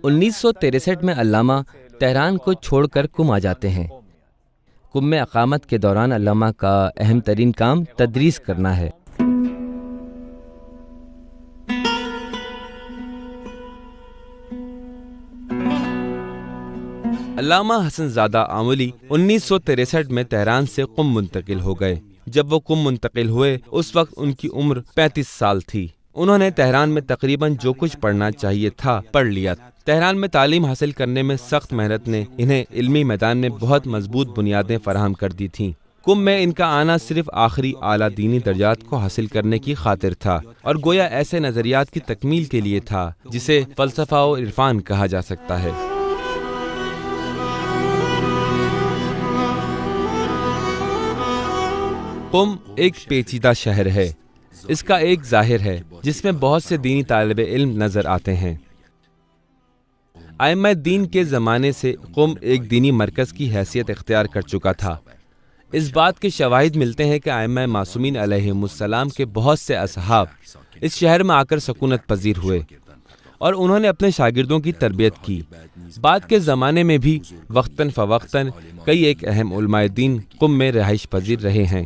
1963 میں علامہ تہران کو چھوڑ کر قم آ جاتے ہیں۔ قم میں اقامت کے دوران علامہ کا اہم ترین کام تدریس کرنا ہے۔ علامہ حسن زادہ آملی 1963 میں تہران سے قم منتقل ہو گئے۔ جب وہ قم منتقل ہوئے اس وقت ان کی عمر 35 سال تھی۔ انہوں نے تہران میں تقریباً جو کچھ پڑھنا چاہیے تھا پڑھ لیا۔ تہران میں تعلیم حاصل کرنے میں سخت محنت نے انہیں علمی میدان میں بہت مضبوط بنیادیں فراہم کر دی تھیں۔ قم میں ان کا آنا صرف آخری اعلیٰ دینی درجات کو حاصل کرنے کی خاطر تھا اور گویا ایسے نظریات کی تکمیل کے لیے تھا جسے فلسفہ و عرفان کہا جا سکتا ہے۔ قم ایک پیچیدہ شہر ہے۔ اس کا ایک ظاہر ہے جس میں بہت سے دینی طالب علم نظر آتے ہیں۔ ائمہ دین کے زمانے سے قم ایک دینی مرکز کی حیثیت اختیار کر چکا تھا۔ اس بات کے شواہد ملتے ہیں کہ ائمہ معصومین علیہم السلام کے بہت سے اصحاب اس شہر میں آ کر سکونت پذیر ہوئے اور انہوں نے اپنے شاگردوں کی تربیت کی۔ بعد کے زمانے میں بھی وقتاً فوقتاً کئی ایک اہم علماء دین قم میں رہائش پذیر رہے ہیں۔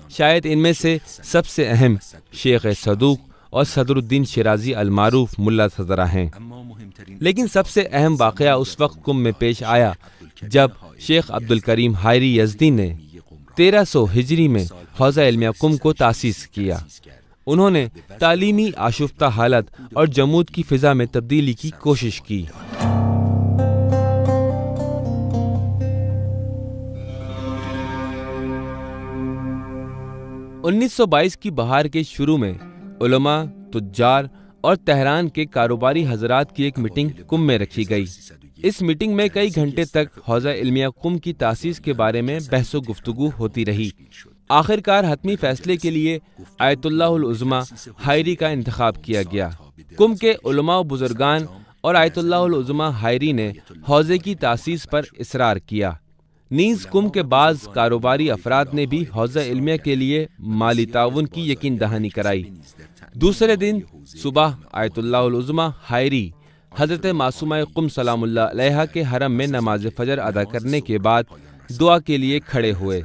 شاید ان میں سے سب سے اہم شیخ صدوق اور صدر الدین شیرازی المعروف ملا صدرہ ہیں۔ لیکن سب سے اہم واقعہ اس وقت قم میں پیش آیا جب شیخ عبدالکریم حائری یزدی نے 1300 ہجری میں حوزہ علمیہ قم کو تاسیس کیا۔ انہوں نے تعلیمی آشفتہ حالت اور جمود کی فضا میں تبدیلی کی کوشش کی۔ 1922 کی بہار کے شروع میں علماء، تجار اور تہران کے کاروباری حضرات کی ایک میٹنگ قم میں رکھی گئی۔ اس میٹنگ میں کئی گھنٹے تک حوزہ علمیہ قم کی تاسیس کے بارے میں بحث و گفتگو ہوتی رہی۔ آخر کار حتمی فیصلے کے لیے آیت اللہ العظمی حائری کا انتخاب کیا گیا۔ قم کے علماء و بزرگان اور آیت اللہ العظمی حائری نے حوزے کی تاسیس پر اصرار کیا۔ نیز قم کے بعض کاروباری افراد نے بھی حوزہ علمیہ کے لیے مالی تعاون کی یقین دہانی کرائی۔ دوسرے دن صبح آیت اللہ العظمی حائری حضرت معصومہ قم سلام اللہ علیہا کے حرم میں نماز فجر ادا کرنے کے بعد دعا کے لیے کھڑے ہوئے۔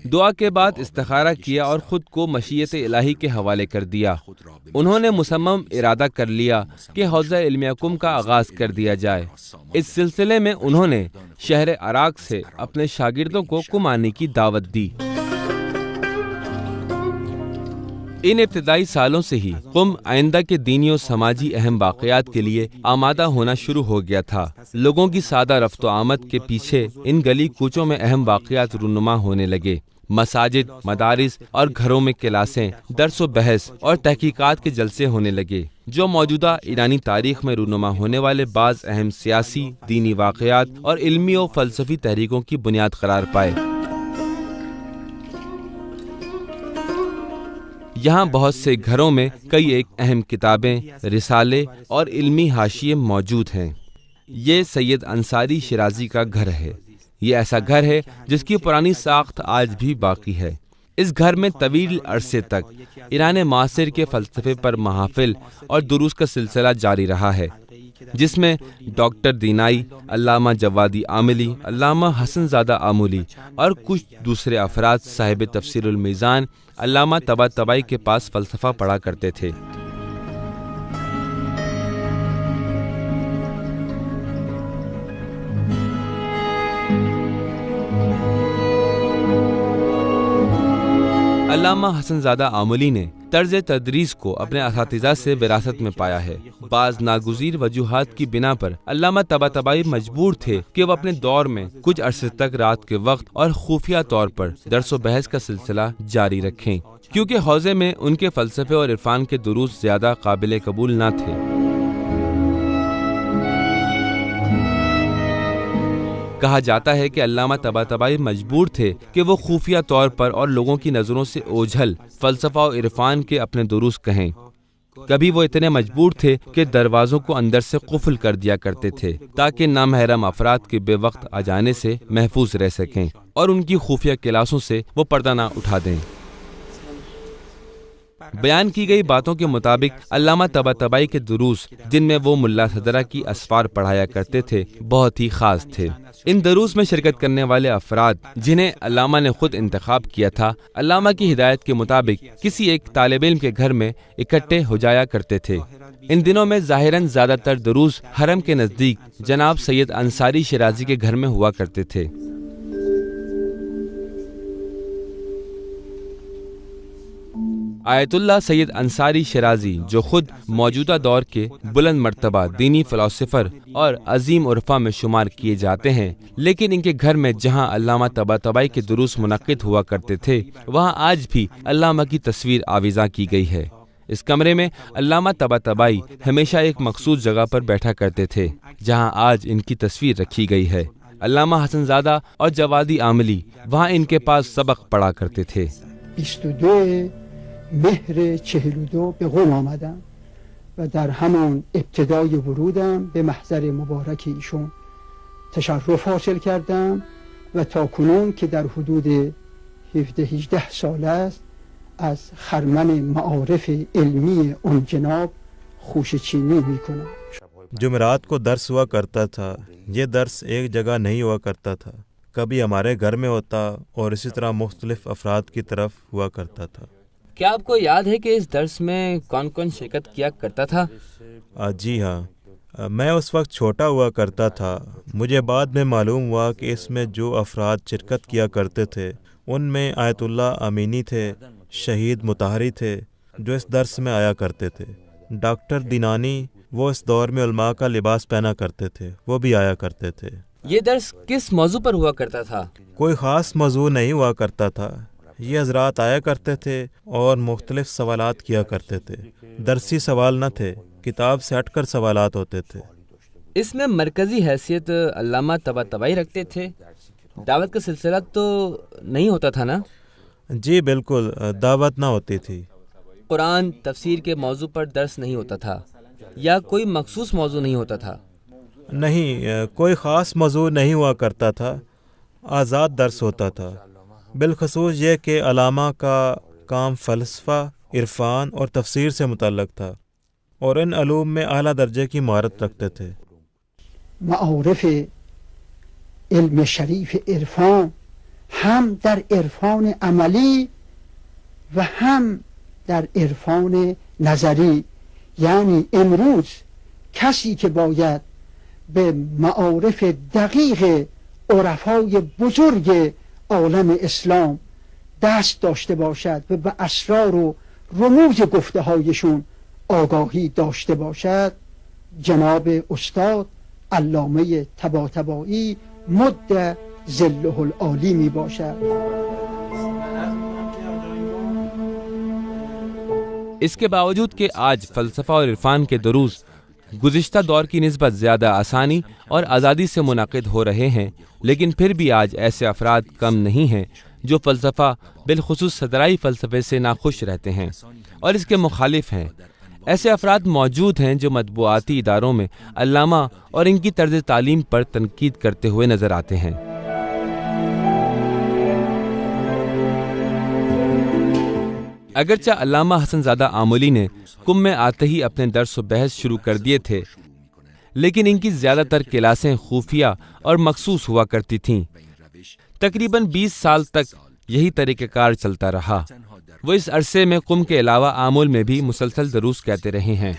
دعا کے بعد استخارہ کیا اور خود کو مشیت الہی کے حوالے کر دیا۔ انہوں نے مصمم ارادہ کر لیا کہ حوزہ علمیہ قم کا آغاز کر دیا جائے۔ اس سلسلے میں انہوں نے شہر عراق سے اپنے شاگردوں کو قم آنے کی دعوت دی۔ ان ابتدائی سالوں سے ہی قم آئندہ کے دینی و سماجی اہم واقعات کے لیے آمادہ ہونا شروع ہو گیا تھا۔ لوگوں کی سادہ رفت و آمد کے پیچھے ان گلی کوچوں میں اہم واقعات رونما ہونے لگے۔ مساجد، مدارس اور گھروں میں کلاسیں، درس و بحث اور تحقیقات کے جلسے ہونے لگے، جو موجودہ ایرانی تاریخ میں رونما ہونے والے بعض اہم سیاسی، دینی واقعات اور علمی و فلسفی تحریکوں کی بنیاد قرار پائے۔ یہاں بہت سے گھروں میں کئی ایک اہم کتابیں، رسالے اور علمی حاشیے موجود ہیں۔ یہ سید انصاری شیرازی کا گھر ہے۔ یہ ایسا گھر ہے جس کی پرانی ساخت آج بھی باقی ہے۔ اس گھر میں طویل عرصے تک ایران معاصر کے فلسفے پر محافل اور دروس کا سلسلہ جاری رہا ہے، جس میں ڈاکٹر دینائی، علامہ جوادی آملی، علامہ حسن زادہ آملی اور کچھ دوسرے افراد صاحب تفسیر المیزان علامہ طباطبائی کے پاس فلسفہ پڑھا کرتے تھے۔ علامہ حسن زادہ آملی نے طرز تدریس کو اپنے اساتذہ سے وراثت میں پایا ہے۔ بعض ناگزیر وجوہات کی بنا پر علامہ طباطبائی مجبور تھے کہ وہ اپنے دور میں کچھ عرصے تک رات کے وقت اور خفیہ طور پر درس و بحث کا سلسلہ جاری رکھیں، کیونکہ حوزے میں ان کے فلسفے اور عرفان کے دروس زیادہ قابل قبول نہ تھے۔ کہا جاتا ہے کہ علامہ طباطبائی مجبور تھے کہ وہ خفیہ طور پر اور لوگوں کی نظروں سے اوجھل فلسفہ و عرفان کے اپنے دروس کہیں۔ کبھی وہ اتنے مجبور تھے کہ دروازوں کو اندر سے قفل کر دیا کرتے تھے تاکہ نامحرم افراد کے بے وقت آ جانے سے محفوظ رہ سکیں اور ان کی خفیہ کلاسوں سے وہ پردہ نہ اٹھا دیں۔ بیان کی گئی باتوں کے مطابق علامہ طباطبائی کے دروس جن میں وہ ملا صدرہ کی اسفار پڑھایا کرتے تھے بہت ہی خاص تھے۔ ان دروس میں شرکت کرنے والے افراد جنہیں علامہ نے خود انتخاب کیا تھا، علامہ کی ہدایت کے مطابق کسی ایک طالب علم کے گھر میں اکٹھے ہو جایا کرتے تھے۔ ان دنوں میں ظاہراً زیادہ تر دروس حرم کے نزدیک جناب سید انصاری شیرازی کے گھر میں ہوا کرتے تھے۔ آیت اللہ سید انصاری شیرازی جو خود موجودہ دور کے بلند مرتبہ دینی فلسفر اور عظیم عرفا میں شمار کیے جاتے ہیں، لیکن ان کے گھر میں جہاں علامہ طباطبائی کے دروس منعقد ہوا کرتے تھے وہاں آج بھی علامہ کی تصویر آویزاں کی گئی ہے۔ اس کمرے میں علامہ طباطبائی ہمیشہ ایک مخصوص جگہ پر بیٹھا کرتے تھے جہاں آج ان کی تصویر رکھی گئی ہے۔ علامہ حسن زادہ اور جوادی عاملی وہاں ان کے پاس سبق پڑھا کرتے تھے۔ 22 مهر 42 به قم آمدم و در همان ابتدای ورودم به محضر مبارک ایشون تشرف حاصل کردم و تا کنون که در حدود 17-18 سال است از خرمن معارف علمی اون جناب خوشه‌چینی میکنم۔ جمعرات کو درس ہوا کرتا تھا۔ یہ درس ایک جگہ نہیں ہوا کرتا تھا، کبھی ہمارے گھر میں ہوتا اور اسی طرح مختلف افراد کی طرف ہوا کرتا تھا۔ کیا آپ کو یاد ہے کہ اس درس میں کون کون شرکت کیا کرتا تھا؟ جی ہاں، میں اس وقت چھوٹا ہوا کرتا تھا۔ مجھے بعد میں معلوم ہوا کہ اس میں جو افراد شرکت کیا کرتے تھے ان میں آیت اللہ امینی تھے، شہید مطہری تھے جو اس درس میں آیا کرتے تھے، ڈاکٹر دینانی وہ اس دور میں علماء کا لباس پہنا کرتے تھے، وہ بھی آیا کرتے تھے۔ یہ درس کس موضوع پر ہوا کرتا تھا؟ کوئی خاص موضوع نہیں ہوا کرتا تھا، یہ حضرات آیا کرتے تھے اور مختلف سوالات کیا کرتے تھے۔ درسی سوال نہ تھے، کتاب سے ہٹ کر سوالات ہوتے تھے۔ اس میں مرکزی حیثیت علامہ طباطبائی رکھتے تھے، دعوت کا سلسلہ تو نہیں ہوتا تھا نا؟ جی بالکل، دعوت نہ ہوتی تھی۔ قرآن تفسیر کے موضوع پر درس نہیں ہوتا تھا یا کوئی مخصوص موضوع نہیں ہوتا تھا؟ نہیں، کوئی خاص موضوع نہیں ہوا کرتا تھا، آزاد درس ہوتا تھا۔ بالخصوص یہ کہ علامہ کا کام فلسفہ، عرفان اور تفسیر سے متعلق تھا اور ان علوم میں اعلیٰ درجے کی مہارت رکھتے تھے۔ معارف علم شریف عرفان هم در عرفان عملی و هم در عرفان نظری، یعنی امروز کسی که باید به معارف دقیق عرفای بزرگ عالم اسلام دست داشته باشد و به اسرار و رموز گفته هایشون آگاهی داشته باشد، جناب استاد علامه طباطبایی مد ظله العالی می باشد۔ اس کے باوجود کہ آج فلسفہ اور عرفان کے دروس گزشتہ دور کی نسبت زیادہ آسانی اور آزادی سے منعقد ہو رہے ہیں، لیکن پھر بھی آج ایسے افراد کم نہیں ہیں جو فلسفہ بالخصوص صدرائی فلسفے سے ناخوش رہتے ہیں اور اس کے مخالف ہیں۔ ایسے افراد موجود ہیں جو مطبوعاتی اداروں میں علامہ اور ان کی طرز تعلیم پر تنقید کرتے ہوئے نظر آتے ہیں۔ اگرچہ علامہ حسن زادہ آملی نے کم میں آتے ہی اپنے درس و بحث شروع کر دیے تھے، لیکن ان کی زیادہ تر کلاسیں خفیہ اور مخصوص ہوا کرتی تھیں۔ تقریباً 20 سال تک یہی طریقہ کار چلتا رہا۔ وہ اس عرصے میں قم کے علاوہ آمل میں بھی مسلسل دروس کہتے رہے ہیں۔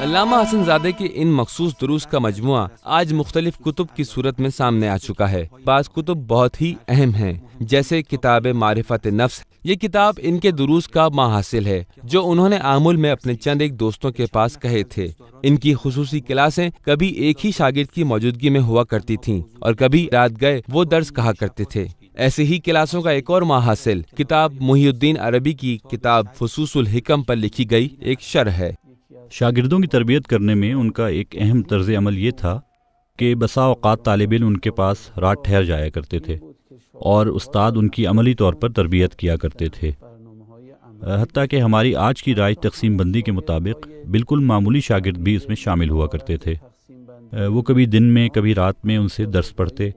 علامہ حسن زادہ کے ان مخصوص دروس کا مجموعہ آج مختلف کتب کی صورت میں سامنے آ چکا ہے۔ بعض کتب بہت ہی اہم ہیں، جیسے کتاب معرفت نفس۔ یہ کتاب ان کے دروس کا ماحصل ہے جو انہوں نے آمل میں اپنے چند ایک دوستوں کے پاس کہے تھے۔ ان کی خصوصی کلاسیں کبھی ایک ہی شاگرد کی موجودگی میں ہوا کرتی تھیں اور کبھی رات گئے وہ درس کہا کرتے تھے۔ ایسے ہی کلاسوں کا ایک اور ماحصل کتاب محی الدین عربی کی کتاب فصوص الحکم پر لکھی گئی ایک شرح ہے۔ شاگردوں کی تربیت کرنے میں ان کا ایک اہم طرز عمل یہ تھا کہ بسا اوقات طالب علم ان کے پاس رات ٹھہر جایا کرتے تھے اور استاد ان کی عملی طور پر تربیت کیا کرتے تھے۔ حتیٰ کہ ہماری آج کی رائج تقسیم بندی کے مطابق بالکل معمولی شاگرد بھی اس میں شامل ہوا کرتے تھے۔ وہ کبھی دن میں کبھی رات میں ان سے درس پڑھتے،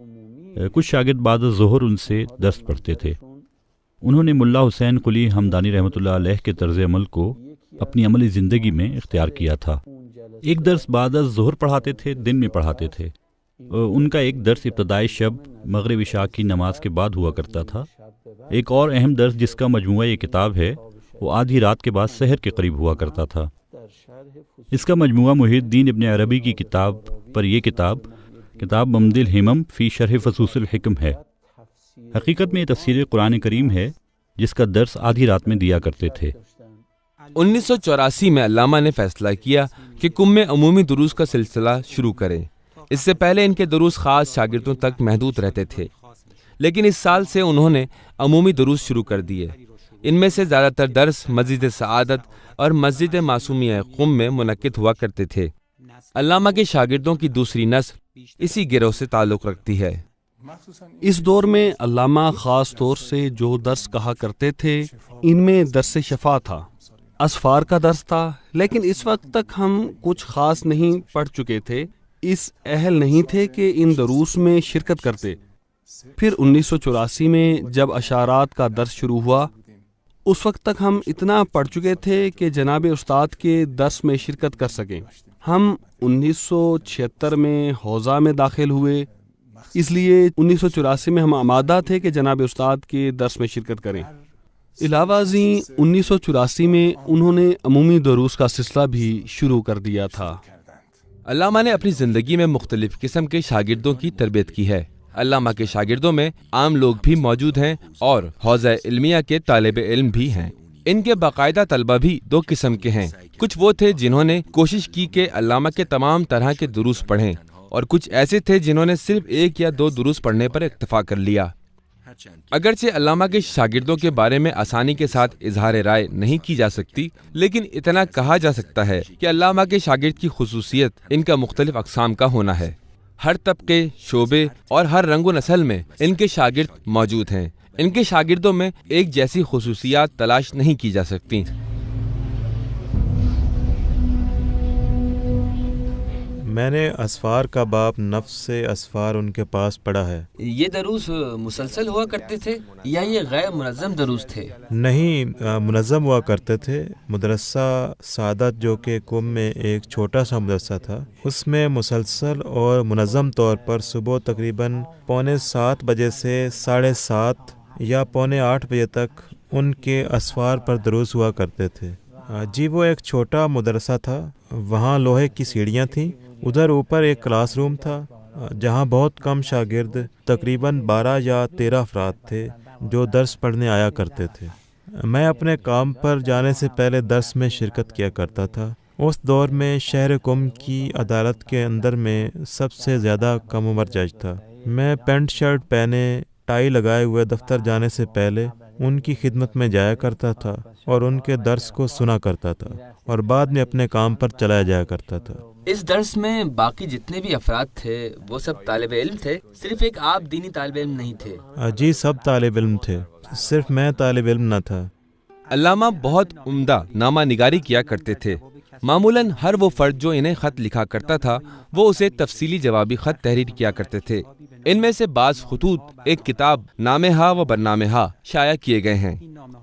کچھ شاگرد بعد ظہر ان سے درس پڑھتے تھے۔ انہوں نے ملا حسین قلی ہمدانی رحمۃ اللہ علیہ کے طرز عمل کو اپنی عملی زندگی میں اختیار کیا تھا۔ ایک درس بعد از ظہر پڑھاتے تھے، دن میں پڑھاتے تھے۔ ان کا ایک درس ابتدائی شب مغرب عشاء کی نماز کے بعد ہوا کرتا تھا۔ ایک اور اہم درس جس کا مجموعہ یہ کتاب ہے وہ آدھی رات کے بعد سحر کے قریب ہوا کرتا تھا۔ اس کا مجموعہ محی الدین ابن عربی کی کتاب پر یہ کتاب ممد الہمم فی شرح فصوص الحکم ہے۔ حقیقت میں یہ تفسیر قرآن کریم ہے جس کا درس آدھی رات میں دیا کرتے تھے۔ 1984 میں علامہ نے فیصلہ کیا کہ قم میں عمومی دروس کا سلسلہ شروع کریں۔ اس سے پہلے ان کے دروس خاص شاگردوں تک محدود رہتے تھے، لیکن اس سال سے انہوں نے عمومی دروس شروع کر دیے۔ ان میں سے زیادہ تر درس مسجد سعادت اور مسجد معصومیہ قم میں منعقد ہوا کرتے تھے۔ علامہ کے شاگردوں کی دوسری نسل اسی گروہ سے تعلق رکھتی ہے۔ اس دور میں علامہ خاص طور سے جو درس کہا کرتے تھے ان میں درس شفا تھا، اسفار کا درس تھا، لیکن اس وقت تک ہم کچھ خاص نہیں پڑھ چکے تھے، اس اہل نہیں تھے کہ ان دروس میں شرکت کرتے۔ پھر 1984 میں جب اشارات کا درس شروع ہوا، اس وقت تک ہم اتنا پڑھ چکے تھے کہ جناب استاد کے درس میں شرکت کر سکیں۔ ہم 1976 میں حوزہ میں داخل ہوئے، اس لیے 1984 میں ہم آمادہ تھے کہ جناب استاد کے درس میں شرکت کریں۔ علاوہ ازیں 1984 میں انہوں نے عمومی دروس کا سلسلہ بھی شروع کر دیا تھا۔ علامہ نے اپنی زندگی میں مختلف قسم کے شاگردوں کی تربیت کی ہے۔ علامہ کے شاگردوں میں عام لوگ بھی موجود ہیں اور حوزہ علمیہ کے طالب علم بھی ہیں۔ ان کے باقاعدہ طلبہ بھی دو قسم کے ہیں۔ کچھ وہ تھے جنہوں نے کوشش کی کہ علامہ کے تمام طرح کے دروس پڑھیں، اور کچھ ایسے تھے جنہوں نے صرف ایک یا دو دروس پڑھنے پر اکتفا کر لیا۔ اگرچہ علامہ کے شاگردوں کے بارے میں آسانی کے ساتھ اظہار رائے نہیں کی جا سکتی، لیکن اتنا کہا جا سکتا ہے کہ علامہ کے شاگرد کی خصوصیت ان کا مختلف اقسام کا ہونا ہے۔ ہر طبقے، شعبے اور ہر رنگ و نسل میں ان کے شاگرد موجود ہیں۔ ان کے شاگردوں میں ایک جیسی خصوصیات تلاش نہیں کی جا سکتی۔ میں نے اسفار کا باب نفس سے اسفار ان کے پاس پڑھا ہے۔ یہ دروس مسلسل ہوا کرتے تھے یا یہ غیر منظم دروس تھے؟ نہیں، منظم ہوا کرتے تھے۔ مدرسہ سعادت جو کہ قم میں ایک چھوٹا سا مدرسہ تھا، اس میں مسلسل اور منظم طور پر صبح تقریباً 7:15 بجے سے 7:30 یا 7:45 بجے تک ان کے اسفار پر دروس ہوا کرتے تھے۔ جی وہ ایک چھوٹا مدرسہ تھا، وہاں لوہے کی سیڑھیاں تھیں، ادھر اوپر ایک کلاس روم تھا جہاں بہت کم شاگرد، تقریباً 12 یا 13 افراد تھے جو درس پڑھنے آیا کرتے تھے۔ میں اپنے کام پر جانے سے پہلے درس میں شرکت کیا کرتا تھا۔ اس دور میں شہر قم کی عدالت کے اندر میں سب سے زیادہ کم عمر جج تھا۔ میں پینٹ شرٹ پہنے، ٹائی لگائے ہوئے دفتر جانے سے پہلے ان کی خدمت میں جایا کرتا تھا اور ان کے درس کو سنا کرتا تھا اور بعد میں اپنے کام پر چلا جایا کرتا تھا۔ اس درس میں باقی جتنے بھی افراد تھے وہ سب طالب علم تھے؟ صرف ایک آپ دینی طالب علم نہیں تھے؟ جی سب طالب علم تھے، صرف میں طالب علم نہ تھا۔ علامہ بہت عمدہ نامہ نگاری کیا کرتے تھے۔ معمولاً ہر وہ فرد جو انہیں خط لکھا کرتا تھا وہ اسے تفصیلی جوابی خط تحریر کیا کرتے تھے۔ ان میں سے بعض خطوط ایک کتاب نامہ و برنامہ شائع کیے گئے ہیں۔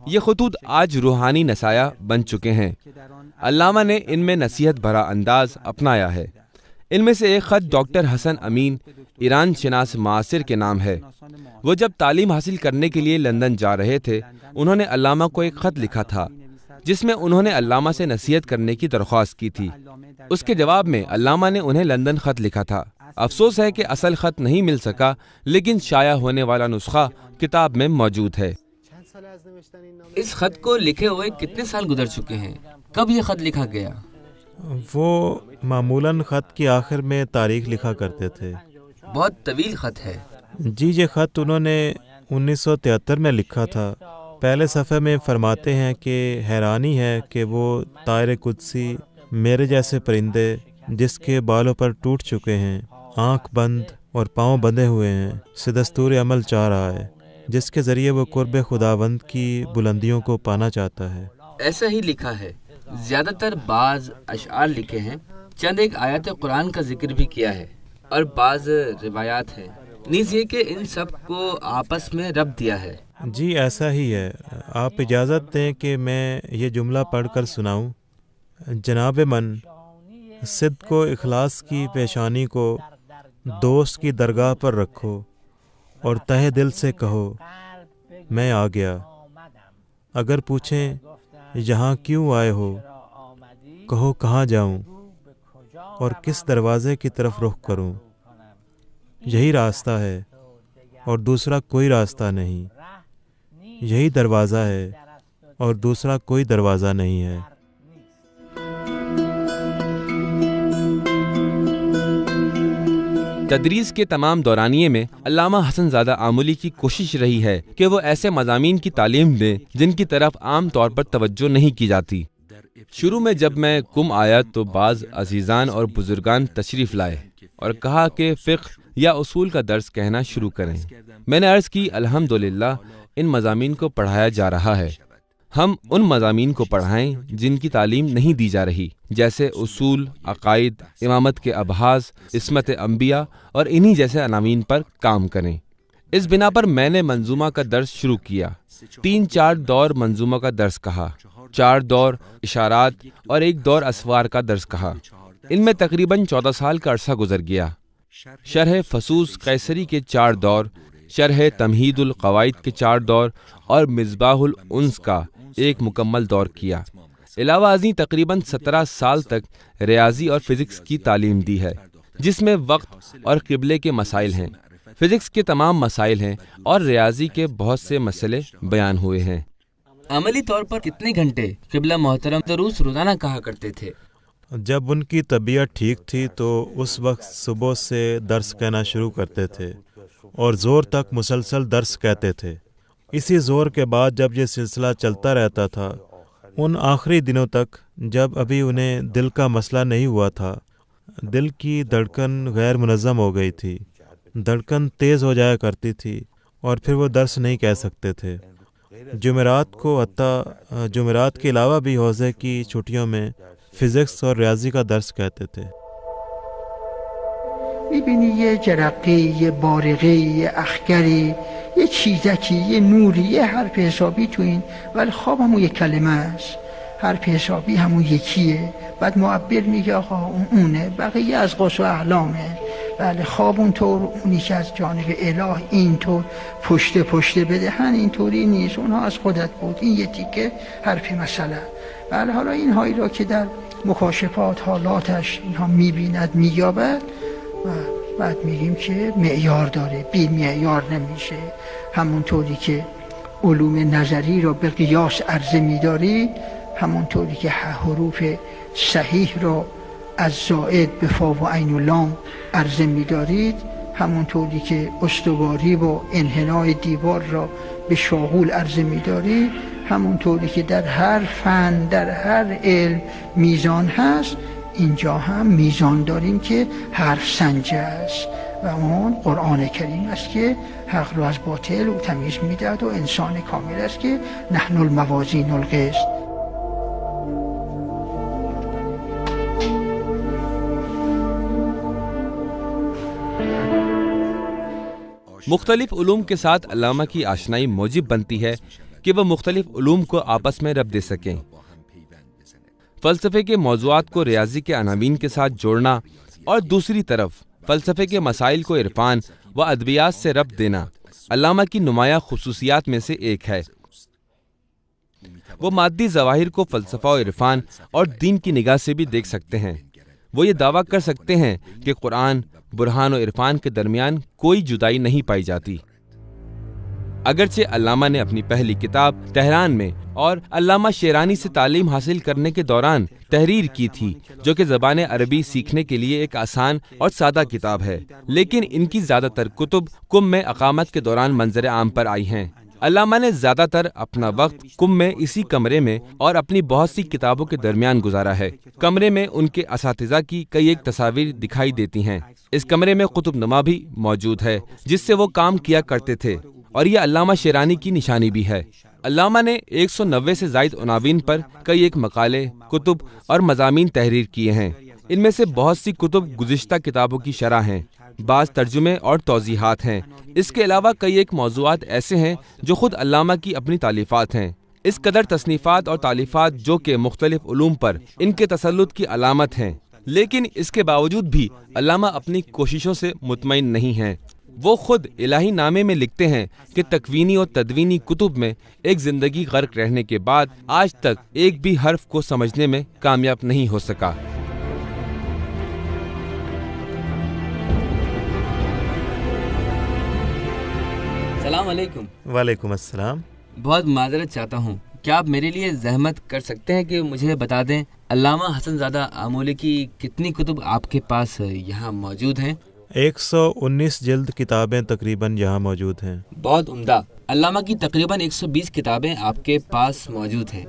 یہ خطوط آج روحانی نصایح بن چکے ہیں۔ علامہ نے ان میں نصیحت بھرا انداز اپنایا ہے۔ ان میں سے ایک خط ڈاکٹر حسن امین ایران شناس معاصر کے نام ہے۔ وہ جب تعلیم حاصل کرنے کے لیے لندن جا رہے تھے، انہوں نے علامہ کو ایک خط لکھا تھا جس میں انہوں نے علامہ سے نصیحت کرنے کی درخواست کی تھی۔ اس کے جواب میں علامہ نے انہیں لندن خط لکھا تھا۔ افسوس ہے کہ اصل خط نہیں مل سکا، لیکن شائع ہونے والا نسخہ کتاب میں موجود ہے۔ اس خط کو لکھے ہوئے کتنے سال گزر چکے ہیں؟ کب یہ خط لکھا گیا؟ وہ معمولاً خط کی آخر میں تاریخ لکھا کرتے تھے۔ بہت طویل خط ہے۔ جی یہ خط انہوں نے 1973 میں لکھا تھا۔ پہلے صفحے میں فرماتے ہیں کہ حیرانی ہے کہ وہ طائر قدسی میرے جیسے پرندے جس کے بالوں پر ٹوٹ چکے ہیں، آنکھ بند اور پاؤں بندھے ہوئے ہیں، سے دستور عمل چاہ رہا ہے جس کے ذریعے وہ قرب خداوند کی بلندیوں کو پانا چاہتا ہے۔ ایسا ہی لکھا ہے۔ زیادہ تر بعض اشعار لکھے ہیں، چند ایک آیت قرآن کا ذکر بھی کیا ہے اور بعض روایات ہیں۔ نیز یہ کہ ان سب کو آپس میں ربط دیا ہے۔ جی ایسا ہی ہے۔ آپ اجازت دیں کہ میں یہ جملہ پڑھ کر سناؤں۔ جناب من، صدق و اخلاص کی پیشانی کو دوست کی درگاہ پر رکھو اور تہ دل سے کہو میں آ گیا۔ اگر پوچھیں یہاں کیوں آئے ہو، کہو کہاں جاؤں اور کس دروازے کی طرف رخ کروں۔ یہی راستہ ہے اور دوسرا کوئی راستہ نہیں، یہی دروازہ ہے اور دوسرا کوئی دروازہ نہیں ہے۔ تدریس کے تمام دورانیے میں علامہ حسن زادہ آملی کی کوشش رہی ہے کہ وہ ایسے مضامین کی تعلیم دیں جن کی طرف عام طور پر توجہ نہیں کی جاتی۔ شروع میں جب میں کم آیا تو بعض عزیزان اور بزرگان تشریف لائے اور کہا کہ فقہ یا اصول کا درس کہنا شروع کریں۔ میں نے عرض کی الحمدللہ ان مضامین کو پڑھایا جا رہا ہے، ہم ان مضامین کو پڑھائیں جن کی تعلیم نہیں دی جا رہی، جیسے اصول، عقائد، امامت کے ابحاث، عصمت انبیاء اور انہی جیسے عناوین پر کام کریں۔ اس بنا پر میں نے منظومہ کا درس شروع کیا۔ 3-4 دور منظومہ کا درس کہا، 4 دور اشارات اور 1 دور اسوار کا درس کہا۔ ان میں تقریباً 14 سال کا عرصہ گزر گیا۔ شرح فصوص قیصری کے 4 دور، شرح تمہید القواعد کے 4 دور اور مصباح الانس کا 1 مکمل دور کیا۔ علاوہ ازیں تقریباً 17 سال تک ریاضی اور فزکس کی تعلیم دی ہے، جس میں وقت اور قبلے کے مسائل ہیں، فزکس کے تمام مسائل ہیں اور ریاضی کے بہت سے مسئلے بیان ہوئے ہیں۔ عملی طور پر کتنے گھنٹے قبلہ محترم دروس روزانہ کہا کرتے تھے؟ جب ان کی طبیعت ٹھیک تھی تو اس وقت صبح سے درس کہنا شروع کرتے تھے اور زور تک مسلسل درس کہتے تھے۔ اسی زور کے بعد جب یہ سلسلہ چلتا رہتا تھا، ان آخری دنوں تک جب ابھی انہیں دل کا مسئلہ نہیں ہوا تھا، دل کی دھڑکن غیر منظم ہو گئی تھی، دھڑکن تیز ہو جایا کرتی تھی اور پھر وہ درس نہیں کہہ سکتے تھے۔ جمعرات کو حتیٰ جمعرات کے علاوہ بھی حوزے کی چھٹیوں میں فزکس اور ریاضی کا درس کہتے تھے۔ میبینی یه جرقه، یه بارقه، یه اخگری، یه چیزکی، یه نوری، یه حرف حسابی تو این، ولی خواب همون یک کلمه است، حرف حسابی همون یکیه، بعد معبر میگه آقا اونه، بقیه از قص و احلامه. بله خواب اونطور، اونی که از جانب اله اینطور پشت بدهن اینطوری نیست، اونها از خودت بود، این یه تیکه حرف مثلا. بله حالا این هایی را که در مکاشفات حالاتش اینها میبیند مییابد و بعد میگیم که معیار داره، بی معیار نمیشه. همونطوری که علوم نظری را به قیاس عرضه میدارید، همونطوری که حروف صحیح را از زائد به فا و عین و لام عرضه میدارید، همونطوری که استواری و انحنای دیوار را به شاغول عرضه میدارید، همونطوری که در هر فن در هر علم میزان هست، اینجا هم میزان داریم که حرف سنجه است و اون قرآن کریم است که حق رو از باطل و تمیز میدهد و انسان کامل است که نحن الموازین القسط. مختلف علوم کے ساتھ علامہ کی آشنائی موجب بنتی ہے کہ وہ مختلف علوم کو آپس میں ربط دے سکیں۔ فلسفے کے موضوعات کو ریاضی کے عناوین کے ساتھ جوڑنا اور دوسری طرف فلسفے کے مسائل کو عرفان و ادبیات سے ربط دینا علامہ کی نمایاں خصوصیات میں سے ایک ہے۔ وہ مادی ظواہر کو فلسفہ و عرفان اور دین کی نگاہ سے بھی دیکھ سکتے ہیں۔ وہ یہ دعویٰ کر سکتے ہیں کہ قرآن، برہان و عرفان کے درمیان کوئی جدائی نہیں پائی جاتی۔ اگرچہ علامہ نے اپنی پہلی کتاب تہران میں اور علامہ شیرانی سے تعلیم حاصل کرنے کے دوران تحریر کی تھی، جو کہ زبان عربی سیکھنے کے لیے ایک آسان اور سادہ کتاب ہے، لیکن ان کی زیادہ تر کتب کم میں اقامت کے دوران منظر عام پر آئی ہیں۔ علامہ نے زیادہ تر اپنا وقت کم میں اسی کمرے میں اور اپنی بہت سی کتابوں کے درمیان گزارا ہے۔ کمرے میں ان کے اساتذہ کی کئی ایک تصاویر دکھائی دیتی ہیں۔ اس کمرے میں قطب نما بھی موجود ہے جس سے وہ کام کیا کرتے تھے، اور یہ علامہ شیرانی کی نشانی بھی ہے۔ علامہ نے 190 سے زائد عناوین پر کئی ایک مقالے، کتب اور مضامین تحریر کیے ہیں۔ ان میں سے بہت سی کتب گزشتہ کتابوں کی شرح ہیں۔ بعض ترجمے اور توضیحات ہیں۔ اس کے علاوہ کئی ایک موضوعات ایسے ہیں جو خود علامہ کی اپنی تالیفات ہیں۔ اس قدر تصنیفات اور تالیفات جو کہ مختلف علوم پر ان کے تسلط کی علامت ہیں، لیکن اس کے باوجود بھی علامہ اپنی کوششوں سے مطمئن نہیں ہیں۔ وہ خود الہی نامے میں لکھتے ہیں کہ تکوینی اور تدوینی کتب میں ایک زندگی غرق رہنے کے بعد آج تک ایک بھی حرف کو سمجھنے میں کامیاب نہیں ہو سکا۔ السلام علیکم۔ وعلیکم السلام۔ بہت معذرت چاہتا ہوں، کیا آپ میرے لیے زحمت کر سکتے ہیں کہ مجھے بتا دیں علامہ حسن زادہ آمولی کی کتنی کتب آپ کے پاس یہاں موجود ہیں؟ 119 جلد کتابیں تقریباً یہاں موجود ہیں۔ بہت عمدہ۔ علامہ کی تقریباً 120 کتابیں آپ کے پاس موجود ہیں۔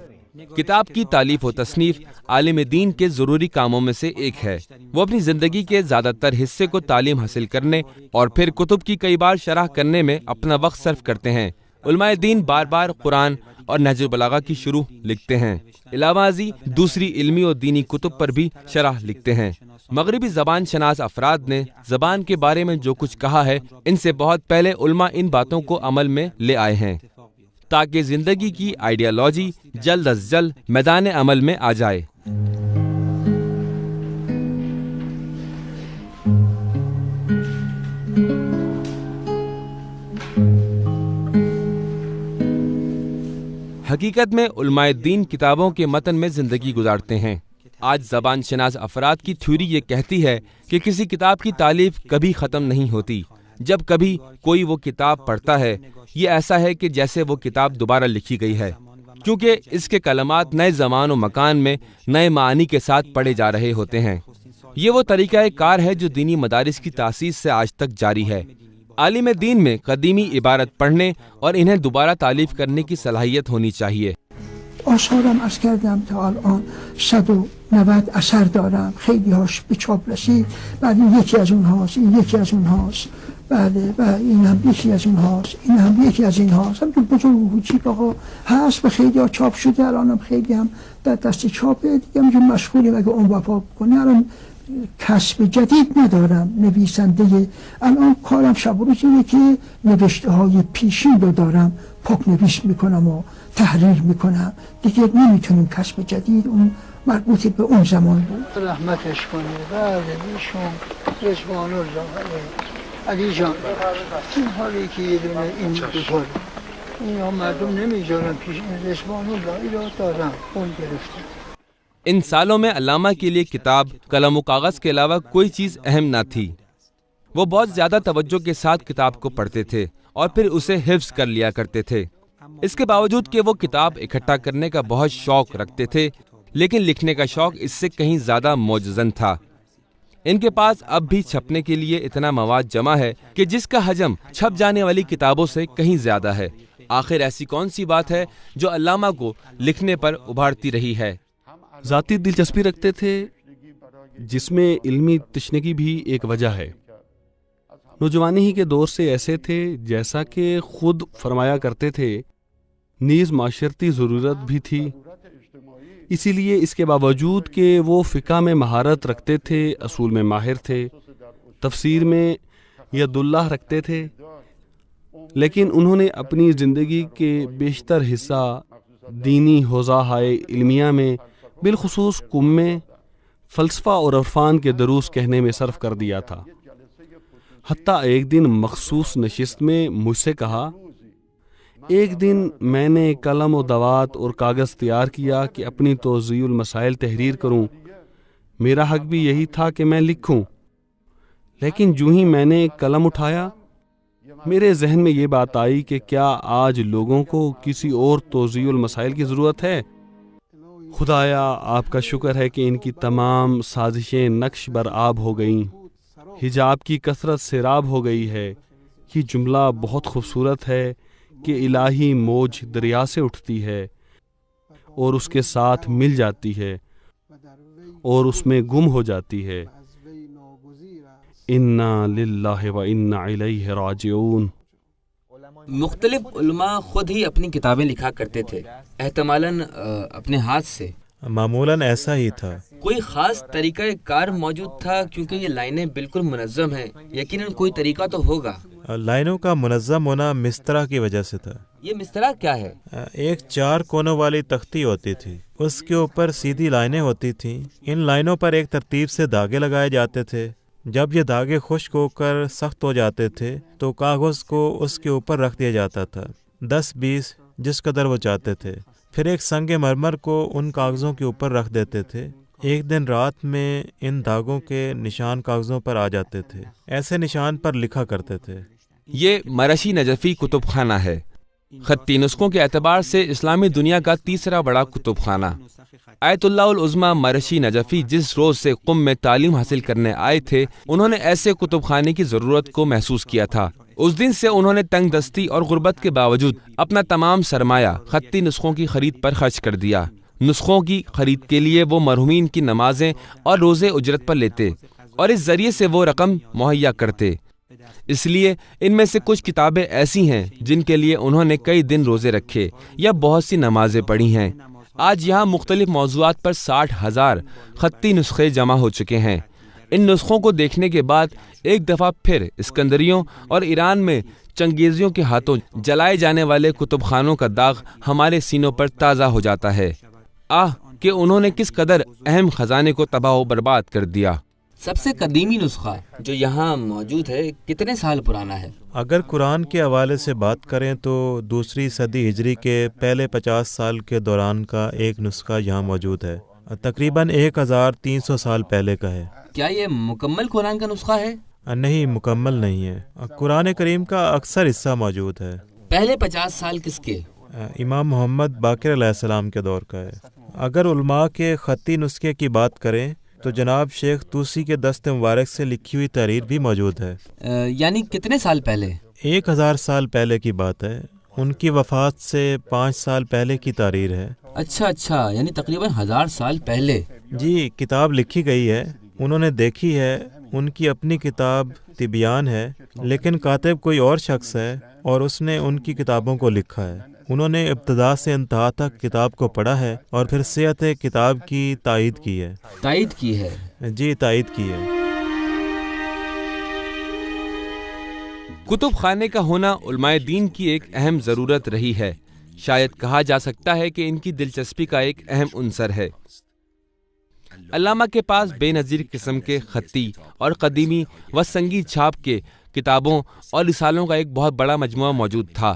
کتاب کی تالیف و تصنیف عالم دین کے ضروری کاموں میں سے ایک ہے۔ وہ اپنی زندگی کے زیادہ تر حصے کو تعلیم حاصل کرنے اور پھر کتب کی کئی بار شرح کرنے میں اپنا وقت صرف کرتے ہیں۔ علماء دین بار بار قرآن اور نہج البلاغہ کی شروح لکھتے ہیں۔ علاوہ ازیں دوسری علمی اور دینی کتب پر بھی شرح لکھتے ہیں۔ مغربی زبان شناس افراد نے زبان کے بارے میں جو کچھ کہا ہے، ان سے بہت پہلے علماء ان باتوں کو عمل میں لے آئے ہیں تاکہ زندگی کی آئیڈیالوجی جلد از جلد میدان عمل میں آ جائے۔ حقیقت میں علماء دین کتابوں کے متن میں زندگی گزارتے ہیں۔ آج زبان شناس افراد کی تھیوری یہ کہتی ہے کہ کسی کتاب کی تالیف کبھی ختم نہیں ہوتی۔ جب کبھی کوئی وہ کتاب پڑھتا ہے، یہ ایسا ہے کہ جیسے وہ کتاب دوبارہ لکھی گئی ہے، کیونکہ اس کے کلمات نئے زمان و مکان میں نئے معانی کے ساتھ پڑھے جا رہے ہوتے ہیں۔ یہ وہ طریقہ کار ہے جو دینی مدارس کی تاسیس سے آج تک جاری ہے۔ عالم دین میں قدیمی عبارت پڑھنے اور انہیں دوبارہ تالیف کرنے کی صلاحیت ہونی چاہیے۔ آثارم عرض کردم تا الان 190 اثر دارم، خیلی هاش به چاپ رسید، بعد این یکی از اونهاست، این یکی از اونهاست، بله و این هم یکی از اونهاست، این هم یکی از اینهاست، هم بزرگ و کوچیک آقا هست و خیلی ها چاپ شده، الان هم خیلی هم در دست چاپه دیگه، همینجور مشغولیم اگه اون وفا کنه. الان کسب جدید ندارم، نویسنده الان کارم شب و روز اینه که نوشته های پیشین رو دارم پاک نویس میکنم و تحریر میکنم، دیگه نمیتونیم کسب جدید، اون مربوط به اون زمان بود. رحمتش کنه. بله ایشون رضوان الله علی جان، این حالی که یه دونه این دوپاره اینا مردم نمیذارن پیش، رضوان الله اینا دارم اون گرفته. ان سالوں میں علامہ کے لیے کتاب، قلم و کاغذ کے علاوہ کوئی چیز اہم نہ تھی۔ وہ بہت زیادہ توجہ کے ساتھ کتاب کو پڑھتے تھے اور پھر اسے حفظ کر لیا کرتے تھے۔ اس کے باوجود کہ وہ کتاب اکٹھا کرنے کا بہت شوق رکھتے تھے، لیکن لکھنے کا شوق اس سے کہیں زیادہ موجزن تھا۔ ان کے پاس اب بھی چھپنے کے لیے اتنا مواد جمع ہے کہ جس کا حجم چھپ جانے والی کتابوں سے کہیں زیادہ ہے۔ آخر ایسی کون سی بات ہے جو علامہ کو لکھنے پر ابھارتی رہی ہے؟ ذاتی دلچسپی رکھتے تھے، جس میں علمی تشنگی بھی ایک وجہ ہے۔ نوجوانی ہی کے دور سے ایسے تھے، جیسا کہ خود فرمایا کرتے تھے، نیز معاشرتی ضرورت بھی تھی۔ اسی لیے اس کے باوجود کہ وہ فقہ میں مہارت رکھتے تھے، اصول میں ماہر تھے، تفسیر میں ید اللہ رکھتے تھے، لیکن انہوں نے اپنی زندگی کے بیشتر حصہ دینی حوزہ علمیہ میں، بالخصوص قم میں فلسفہ اور عرفان کے دروس کہنے میں صرف کر دیا تھا۔ حتیٰ ایک دن مخصوص نشست میں مجھ سے کہا، ایک دن میں نے قلم و دوات اور کاغذ تیار کیا کہ اپنی توضیح المسائل تحریر کروں۔ میرا حق بھی یہی تھا کہ میں لکھوں، لیکن جو ہی میں نے قلم اٹھایا، میرے ذہن میں یہ بات آئی کہ کیا آج لوگوں کو کسی اور توضیح المسائل کی ضرورت ہے؟ خدایا آپ کا شکر ہے کہ ان کی تمام سازشیں نقش بر آب ہو گئیں، حجاب کی کثرت سیراب ہو گئی ہے۔ یہ جملہ بہت خوبصورت ہے کہ الہی موج دریا سے اٹھتی ہے اور اس کے ساتھ مل جاتی ہے اور اس میں گم ہو جاتی ہے۔ انا للہ و انا الیہ راجعون۔ مختلف علماء خود ہی اپنی کتابیں لکھا کرتے تھے، احتمالاً اپنے ہاتھ سے، معمولاً ایسا ہی تھا۔ کوئی خاص طریقہ کار موجود تھا؟ کیونکہ یہ لائنیں بالکل منظم ہیں، یقیناً کوئی طریقہ تو ہوگا۔ لائنوں کا منظم ہونا مسترا کی وجہ سے تھا۔ یہ مسترا کیا ہے؟ ایک 4 کونوں والی تختی ہوتی تھی، اس کے اوپر سیدھی لائنیں ہوتی تھیں۔ ان لائنوں پر ایک ترتیب سے دھاگے لگائے جاتے تھے۔ جب یہ دھاگے خشک ہو کر سخت ہو جاتے تھے تو کاغذ کو اس کے اوپر رکھ دیا جاتا تھا، 10-20 جس قدر وہ چاہتے تھے۔ پھر ایک سنگ مرمر کو ان کاغذوں کے اوپر رکھ دیتے تھے۔ ایک دن رات میں ان دھاگوں کے نشان کاغذوں پر آ جاتے تھے، ایسے نشان پر لکھا کرتے تھے۔ یہ مرشی نجفی کتب خانہ ہے، خطی نسخوں کے اعتبار سے اسلامی دنیا کا تیسرا بڑا کتب خانہ۔ آیت اللہ العظمیٰ مرشی نجفی جس روز سے قم میں تعلیم حاصل کرنے آئے تھے، انہوں نے ایسے کتب خانے کی ضرورت کو محسوس کیا تھا۔ اس دن سے انہوں نے تنگ دستی اور غربت کے باوجود اپنا تمام سرمایہ خطی نسخوں کی خرید پر خرچ کر دیا۔ نسخوں کی خرید کے لیے وہ مرحومین کی نمازیں اور روزے اجرت پر لیتے اور اس ذریعے سے وہ رقم مہیا کرتے۔ اس لیے ان میں سے کچھ کتابیں ایسی ہیں جن کے لیے انہوں نے کئی دن روزے رکھے یا بہت سی نمازیں پڑھی ہیں۔ آج یہاں مختلف موضوعات پر 60,000 خطی نسخے جمع ہو چکے ہیں۔ ان نسخوں کو دیکھنے کے بعد ایک دفعہ پھر اسکندریوں اور ایران میں چنگیزیوں کے ہاتھوں جلائے جانے والے کتب خانوں کا داغ ہمارے سینوں پر تازہ ہو جاتا ہے۔ کہ انہوں نے کس قدر اہم خزانے کو تباہ و برباد کر دیا۔ سب سے قدیمی نسخہ جو یہاں موجود ہے کتنے سال پرانا ہے؟ اگر قرآن کے حوالے سے بات کریں تو دوسری صدی ہجری کے پہلے 50 سال کے دوران کا ایک نسخہ یہاں موجود ہے، تقریباً 1300 سال پہلے کا ہے۔ کیا یہ مکمل قرآن کا نسخہ ہے؟ نہیں، مکمل نہیں ہے۔ قرآن کریم کا اکثر حصہ موجود ہے۔ پہلے 50 سال کس کے؟ امام محمد باقر علیہ السلام کے دور کا ہے۔ اگر علماء کے خطی نسخے کی بات کریں تو جناب شیخ طوسی کے دست مبارک سے لکھی ہوئی تحریر بھی موجود ہے۔ یعنی کتنے سال پہلے؟ 1000 سال پہلے کی بات ہے۔ ان کی وفات سے 5 سال پہلے کی تحریر ہے۔ اچھا، یعنی تقریباً 1000 سال پہلے۔ جی، کتاب لکھی گئی ہے، انہوں نے دیکھی ہے، ان کی اپنی کتاب تبیان ہے، لیکن کاتب کوئی اور شخص ہے اور اس نے ان کی کتابوں کو لکھا ہے۔ انہوں نے ابتدا سے انتہا تک کتاب کو پڑھا ہے اور پھر صحت کتاب کی تائید کی ہے۔ تائید کی ہے؟ جی، تائید کی ہے۔ کتب خانے کا ہونا علماء دین کی ایک اہم ضرورت رہی ہے۔ شاید کہا جا سکتا ہے کہ ان کی دلچسپی کا ایک اہم عنصر ہے۔ علامہ کے پاس بے نظیر قسم کے خطی اور قدیمی و سنگی چھاپ کے کتابوں اور رسالوں کا ایک بہت بڑا مجموعہ موجود تھا۔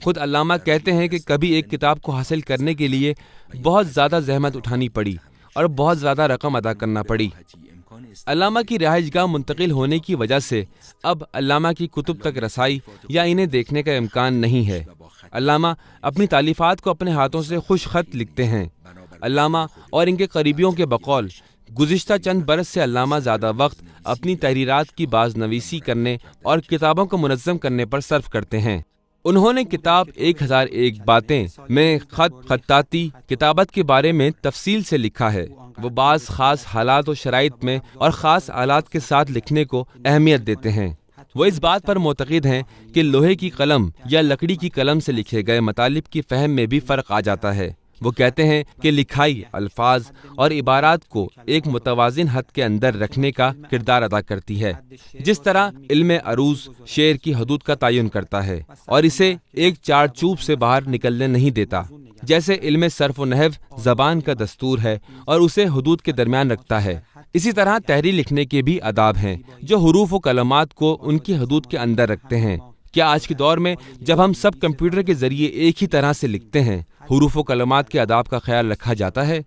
خود علامہ کہتے ہیں کہ کبھی ایک کتاب کو حاصل کرنے کے لیے بہت زیادہ زحمت اٹھانی پڑی اور بہت زیادہ رقم ادا کرنا پڑی۔ علامہ کی رہائش گاہ منتقل ہونے کی وجہ سے اب علامہ کی کتب تک رسائی یا انہیں دیکھنے کا امکان نہیں ہے۔ علامہ اپنی تالیفات کو اپنے ہاتھوں سے خوش خط لکھتے ہیں۔ علامہ اور ان کے قریبیوں کے بقول گزشتہ چند برس سے علامہ زیادہ وقت اپنی تحریرات کی باز نویسی کرنے اور کتابوں کو منظم کرنے پر صرف کرتے ہیں۔ انہوں نے کتاب 1001 باتیں میں خطاطی کتابت کے بارے میں تفصیل سے لکھا ہے۔ وہ بعض خاص حالات و شرائط میں اور خاص آلات کے ساتھ لکھنے کو اہمیت دیتے ہیں۔ وہ اس بات پر معتقد ہیں کہ لوہے کی قلم یا لکڑی کی قلم سے لکھے گئے مطالب کی فہم میں بھی فرق آ جاتا ہے۔ وہ کہتے ہیں کہ لکھائی الفاظ اور عبارات کو ایک متوازن حد کے اندر رکھنے کا کردار ادا کرتی ہے، جس طرح علم عروض شعر کی حدود کا تعین کرتا ہے اور اسے ایک چار چوب سے باہر نکلنے نہیں دیتا، جیسے علم صرف و نحو زبان کا دستور ہے اور اسے حدود کے درمیان رکھتا ہے۔ اسی طرح تحریر لکھنے کے بھی آداب ہیں جو حروف و کلمات کو ان کی حدود کے اندر رکھتے ہیں۔ کیا آج کے دور میں جب ہم سب کمپیوٹر کے ذریعے ایک ہی طرح سے لکھتے ہیں، حروف و کلمات کے آداب کا خیال رکھا جاتا ہے؟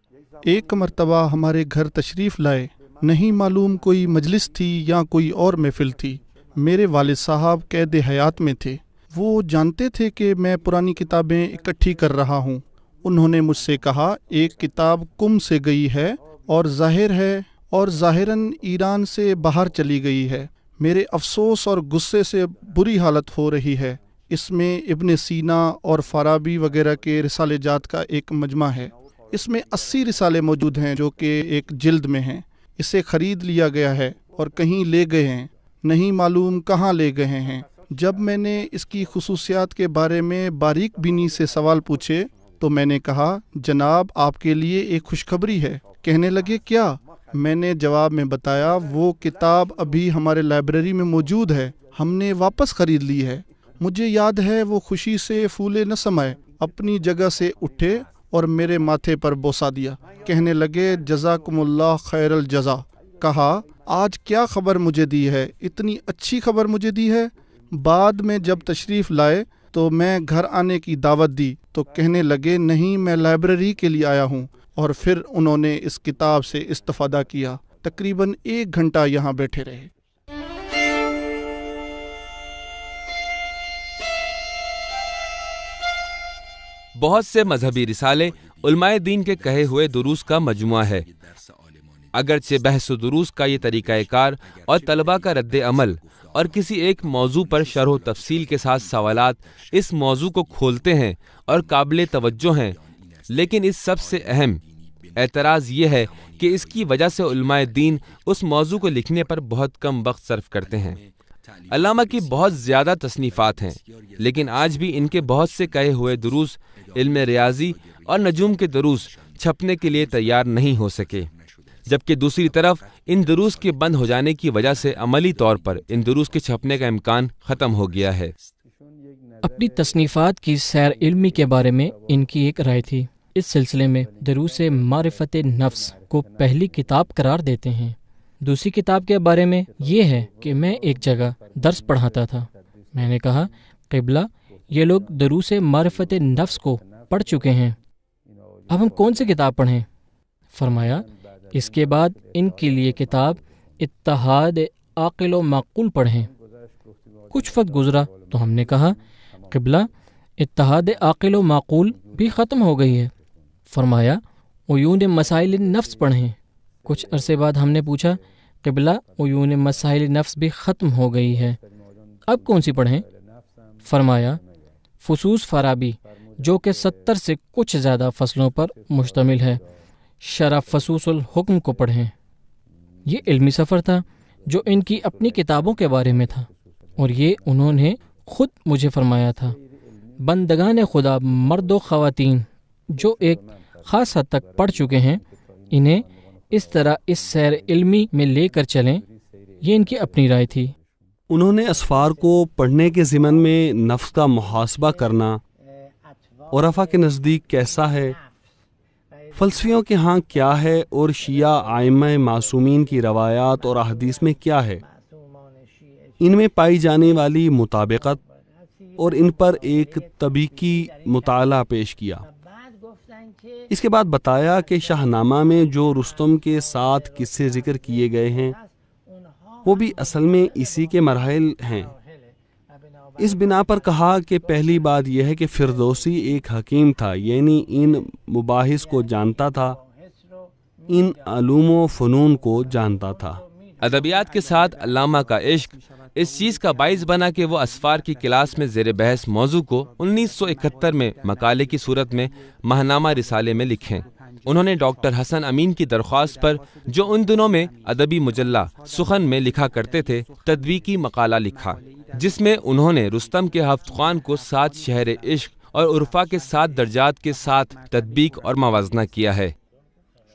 ایک مرتبہ ہمارے گھر تشریف لائے، نہیں معلوم کوئی مجلس تھی یا کوئی اور محفل تھی۔ میرے والد صاحب قید حیات میں تھے۔ وہ جانتے تھے کہ میں پرانی کتابیں اکٹھی کر رہا ہوں۔ انہوں نے مجھ سے کہا ایک کتاب کم سے گئی ہے اور ظاہر ہے اور ظاہراً ایران سے باہر چلی گئی ہے۔ میرے افسوس اور غصے سے بری حالت ہو رہی ہے۔ اس میں ابن سینا اور فارابی وغیرہ کے رسالے جات کا ایک مجمع ہے۔ اس میں 80 رسالے موجود ہیں جو کہ ایک جلد میں ہیں۔ اسے خرید لیا گیا ہے اور کہیں لے گئے ہیں، نہیں معلوم کہاں لے گئے ہیں۔ جب میں نے اس کی خصوصیات کے بارے میں باریک بینی سے سوال پوچھے تو میں نے کہا جناب آپ کے لیے ایک خوشخبری ہے۔ کہنے لگے کیا؟ میں نے جواب میں بتایا وہ کتاب ابھی ہمارے لائبریری میں موجود ہے، ہم نے واپس خرید لی ہے۔ مجھے یاد ہے وہ خوشی سے پھولے نہ سمائے، اپنی جگہ سے اٹھے اور میرے ماتھے پر بوسہ دیا۔ کہنے لگے جزاکم اللہ خیر الجزا۔ کہا آج کیا خبر مجھے دی ہے؟ اتنی اچھی خبر مجھے دی ہے۔ بعد میں جب تشریف لائے تو میں گھر آنے کی دعوت دی تو کہنے لگے نہیں میں لائبریری کے لیے آیا ہوں، اور پھر انہوں نے اس کتاب سے استفادہ کیا۔ تقریباً 1 گھنٹہ یہاں بیٹھے رہے۔ بہت سے مذہبی رسالے علماء دین کے کہے ہوئے دروس کا مجموعہ ہے۔ اگرچہ بحث و دروس کا یہ طریقہ کار اور طلباء کا رد عمل اور کسی ایک موضوع پر شرح و تفصیل کے ساتھ سوالات اس موضوع کو کھولتے ہیں اور قابل توجہ ہیں، لیکن اس سب سے اہم اعتراض یہ ہے کہ اس کی وجہ سے علماء دین اس موضوع کو لکھنے پر بہت کم وقت صرف کرتے ہیں۔ علامہ کی بہت زیادہ تصنیفات ہیں، لیکن آج بھی ان کے بہت سے کہے ہوئے دروس علم ریاضی اور نجوم کے دروس چھپنے کے لیے تیار نہیں ہو سکے، جبکہ دوسری طرف ان دروس کے بند ہو جانے کی وجہ سے عملی طور پر ان دروس کے چھپنے کا امکان ختم ہو گیا ہے۔ اپنی تصنیفات کی سیر علمی کے بارے میں ان کی ایک رائے تھی۔ اس سلسلے میں دروس معرفت نفس کو پہلی کتاب قرار دیتے ہیں۔ دوسری کتاب کے بارے میں یہ ہے کہ میں ایک جگہ درس پڑھاتا تھا، میں نے کہا قبلہ یہ لوگ دروس معرفت نفس کو پڑھ چکے ہیں، اب ہم کون سی کتاب پڑھیں؟ فرمایا اس کے بعد ان کے لیے کتاب اتحاد عاقل و معقول پڑھیں۔ کچھ وقت گزرا تو ہم نے کہا قبلہ اتحاد عاقل و معقول بھی ختم ہو گئی ہے۔ فرمایا عیون مسائل نفس پڑھیں۔ کچھ عرصے بعد ہم نے پوچھا قبلہ عیون مسائل نفس بھی ختم ہو گئی ہے، اب کون سی پڑھیں؟ فرمایا فصوص فارابی جو کہ 70 سے کچھ زیادہ فصلوں پر مشتمل ہے، شرح فصوص الحکم کو پڑھیں۔ یہ علمی سفر تھا جو ان کی اپنی کتابوں کے بارے میں تھا، اور یہ انہوں نے خود مجھے فرمایا تھا۔ بندگان خدا مرد و خواتین جو ایک خاص حد تک پڑھ چکے ہیں، انہیں اس طرح اس سیر علمی میں لے کر چلیں، یہ ان کی اپنی رائے تھی۔ انہوں نے اسفار کو پڑھنے کے ضمن میں نفس کا محاسبہ کرنا عرفا کے نزدیک کیسا ہے، فلسفیوں کے ہاں کیا ہے، اور شیعہ ائمہ معصومین کی روایات اور احادیث میں کیا ہے، ان میں پائی جانے والی مطابقت اور ان پر ایک طبیقی مطالعہ پیش کیا۔ اس کے بعد بتایا کہ شاہ نامہ میں جو رستم کے ساتھ قصے ذکر کیے گئے ہیں وہ بھی اصل میں اسی کے مراحل ہیں۔ اس بنا پر کہا کہ پہلی بات یہ ہے کہ فردوسی ایک حکیم تھا، یعنی ان مباحث کو جانتا تھا، ان علوم و فنون کو جانتا تھا۔ ادبیات کے ساتھ علامہ کا عشق اس چیز کا باعث بنا کہ وہ اسفار کی کلاس میں زیر بحث موضوع کو 1971 میں مقالے کی صورت میں ماہنامہ رسالے میں لکھیں۔ انہوں نے ڈاکٹر حسن امین کی درخواست پر، جو ان دنوں میں ادبی مجلہ سخن میں لکھا کرتے تھے، تدویقی مقالہ لکھا، جس میں انہوں نے رستم کے ہفت خوان کو 7 شہر عشق اور عرفا کے 7 درجات کے ساتھ تطبیق اور موازنہ کیا ہے۔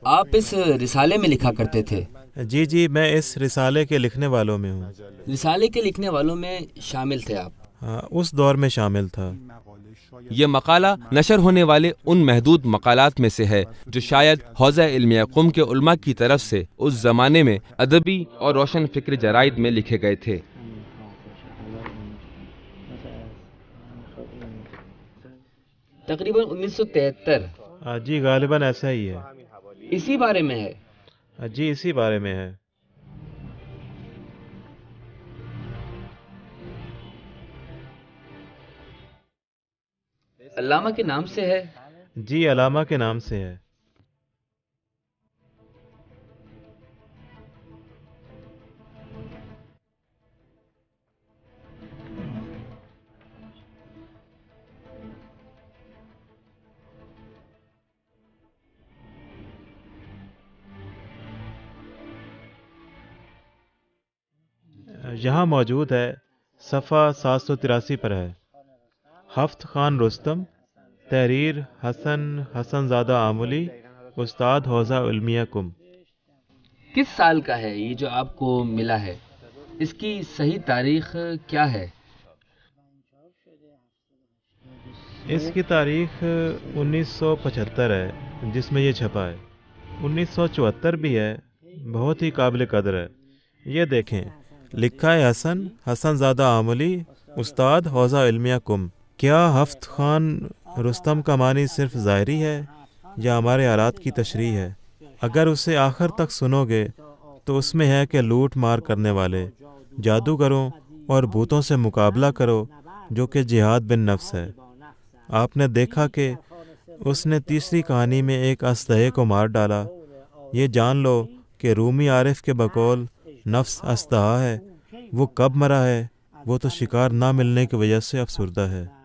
آپ اس رسالے میں لکھا کرتے تھے؟ جی میں اس رسالے کے لکھنے والوں میں ہوں۔ رسالے کے لکھنے والوں میں شامل تھے آپ؟ ہاں، اس دور میں شامل تھا۔ یہ مقالہ نشر ہونے والے ان محدود مقالات میں سے ہے جو شاید حوزہ علم قم کے علماء کی طرف سے اس زمانے میں ادبی اور روشن فکر جرائد میں لکھے گئے تھے۔ تقریباً 1973۔ جی غالباً ایسا ہی ہے۔ اسی بارے میں ہے؟ جی اسی بارے میں ہے۔ علامہ کے نام سے ہے؟ جی علامہ کے نام سے ہے۔ یہاں موجود ہے، صفحہ 783 پر ہے۔ ہفت خان رستم تحریر حسن زادہ آملی، استاد حوزہ علمیہ کم۔ کس سال کا ہے یہ جو آپ کو ملا ہے؟ اس کی صحیح تاریخ کیا ہے؟ اس کی تاریخ 1975 ہے جس میں یہ چھپا ہے۔ 1974 بھی ہے، بہت ہی قابل قدر ہے۔ یہ دیکھیں، لکھا ہے حسن زادہ آملی، استاد حوزہ علمیہ کم۔ کیا ہفت خان رستم کا معنی صرف ظاہری ہے یا ہمارے حالات کی تشریح ہے؟ اگر اسے آخر تک سنو گے تو اس میں ہے کہ لوٹ مار کرنے والے، جادوگروں اور بھوتوں سے مقابلہ کرو، جو کہ جہاد بن نفس ہے۔ آپ نے دیکھا کہ اس نے تیسری کہانی میں ایک اسدحے کو مار ڈالا۔ یہ جان لو کہ رومی عارف کے بقول نفس اسدحہ ہے۔ وہ کب مرا ہے؟ وہ تو شکار نہ ملنے کی وجہ سے افسردہ ہے۔